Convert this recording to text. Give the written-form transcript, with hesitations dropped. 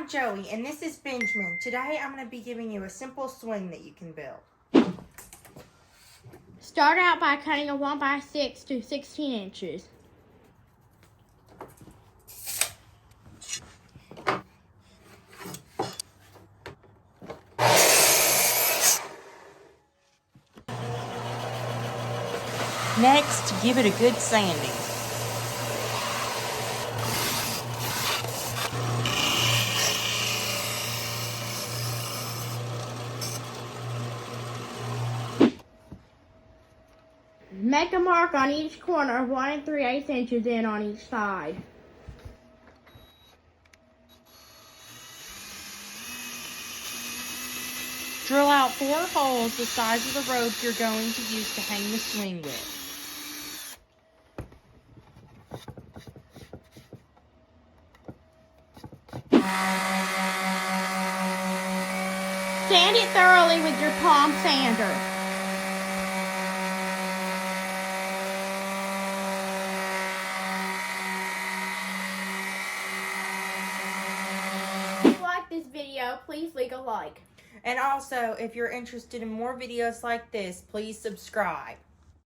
I'm Joey, and this is Benjamin. Today, I'm going to be giving you a simple swing that you can build. Start out by cutting a 1x6 to 16 inches. Next, give it a good sanding. Make a mark on each corner 1 3/8 inches in on each side. Drill out 4 holes the size of the rope you're going to use to hang the swing with. Sand it thoroughly with your palm sander. If you like this video, please leave a like. And also, if you're interested in more videos like this, please subscribe.